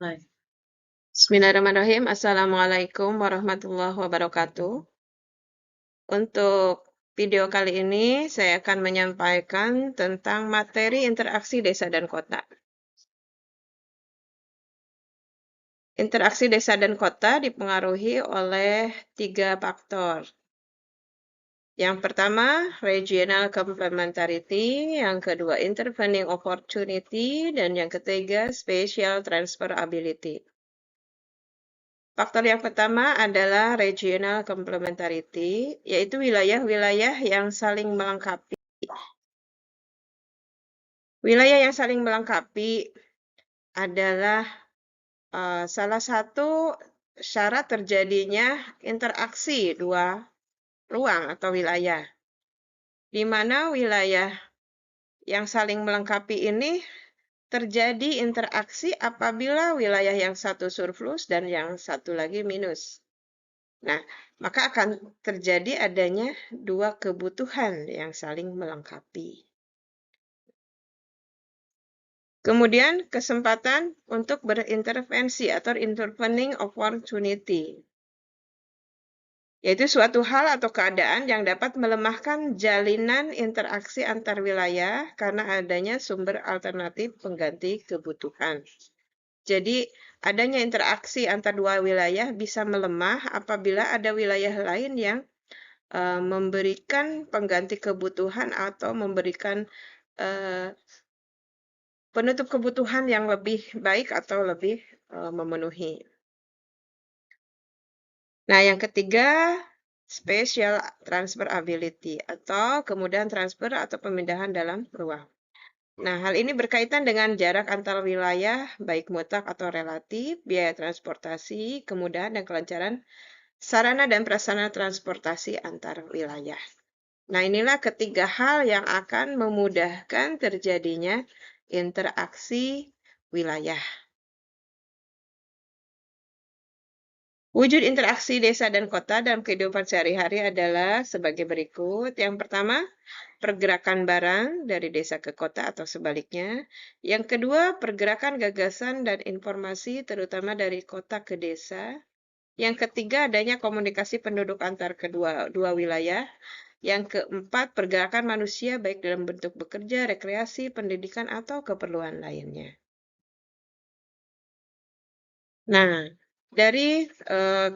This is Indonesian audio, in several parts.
Baik. Bismillahirrahmanirrahim. Assalamualaikum warahmatullahi wabarakatuh. Untuk video kali ini, saya akan menyampaikan tentang materi interaksi desa dan kota. Interaksi desa dan kota dipengaruhi oleh 3 faktor. Yang pertama, regional complementarity, yang kedua, intervening opportunity, dan yang ketiga, spatial transferability. Faktor yang pertama adalah regional complementarity, yaitu wilayah-wilayah yang saling melengkapi. Wilayah yang saling melengkapi adalah salah satu syarat terjadinya interaksi dua ruang atau wilayah, di mana wilayah yang saling melengkapi ini terjadi interaksi apabila wilayah yang satu surplus dan yang satu lagi minus. Nah, maka akan terjadi adanya dua kebutuhan yang saling melengkapi. Kemudian kesempatan untuk berintervensi atau intervening opportunity, yaitu suatu hal atau keadaan yang dapat melemahkan jalinan interaksi antar wilayah karena adanya sumber alternatif pengganti kebutuhan. Jadi, adanya interaksi antar dua wilayah bisa melemah apabila ada wilayah lain yang memberikan pengganti kebutuhan atau memberikan penutup kebutuhan yang lebih baik atau lebih memenuhi. Nah, yang ketiga, spatial transferability atau kemudahan transfer atau pemindahan dalam ruang. Nah, hal ini berkaitan dengan jarak antar wilayah, baik mutlak atau relatif, biaya transportasi, kemudahan dan kelancaran sarana dan prasarana transportasi antar wilayah. Nah, inilah ketiga hal yang akan memudahkan terjadinya interaksi wilayah. Wujud interaksi desa dan kota dalam kehidupan sehari-hari adalah sebagai berikut. Yang pertama, pergerakan barang dari desa ke kota atau sebaliknya. Yang kedua, pergerakan gagasan dan informasi terutama dari kota ke desa. Yang ketiga, adanya komunikasi penduduk antar dua wilayah. Yang keempat, pergerakan manusia baik dalam bentuk bekerja, rekreasi, pendidikan, atau keperluan lainnya. Nah, dari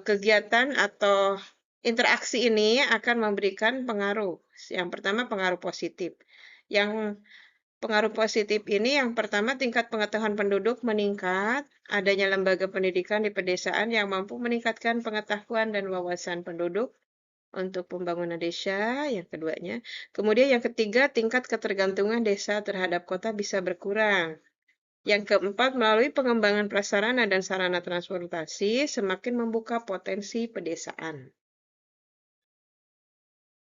kegiatan atau interaksi ini akan memberikan pengaruh. Yang pertama, pengaruh positif. Yang pengaruh positif ini yang pertama, tingkat pengetahuan penduduk meningkat, adanya lembaga pendidikan di pedesaan yang mampu meningkatkan pengetahuan dan wawasan penduduk untuk pembangunan desa, yang keduanya. Kemudian yang ketiga, tingkat ketergantungan desa terhadap kota bisa berkurang. Yang keempat, melalui pengembangan prasarana dan sarana transportasi semakin membuka potensi pedesaan.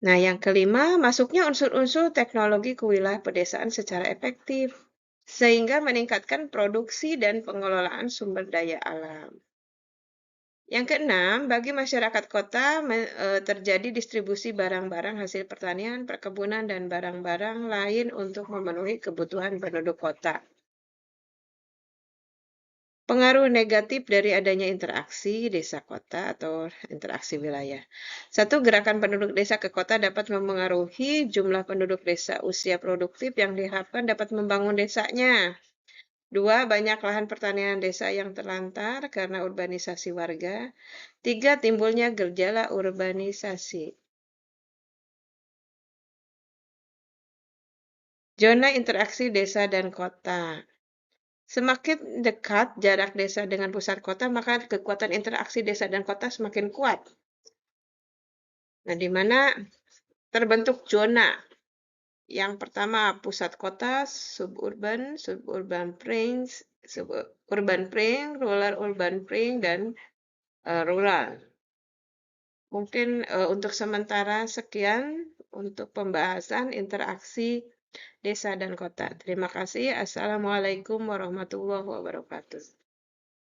Nah, yang kelima, masuknya unsur-unsur teknologi ke wilayah pedesaan secara efektif, sehingga meningkatkan produksi dan pengelolaan sumber daya alam. Yang keenam, bagi masyarakat kota terjadi distribusi barang-barang hasil pertanian, perkebunan, dan barang-barang lain untuk memenuhi kebutuhan penduduk kota. Pengaruh negatif dari adanya interaksi desa-kota atau interaksi wilayah. Satu, gerakan penduduk desa ke kota dapat memengaruhi jumlah penduduk desa usia produktif yang diharapkan dapat membangun desanya. Dua, banyak lahan pertanian desa yang terlantar karena urbanisasi warga. Tiga, timbulnya gejala urbanisasi. Zona interaksi desa dan kota. Semakin dekat jarak desa dengan pusat kota, maka kekuatan interaksi desa dan kota semakin kuat. Nah, di mana terbentuk zona. Yang pertama, pusat kota, suburban pring, rural urban pring, dan rural. Mungkin untuk sementara sekian untuk pembahasan interaksi desa dan kota. Terima kasih. Assalamualaikum warahmatullahi wabarakatuh.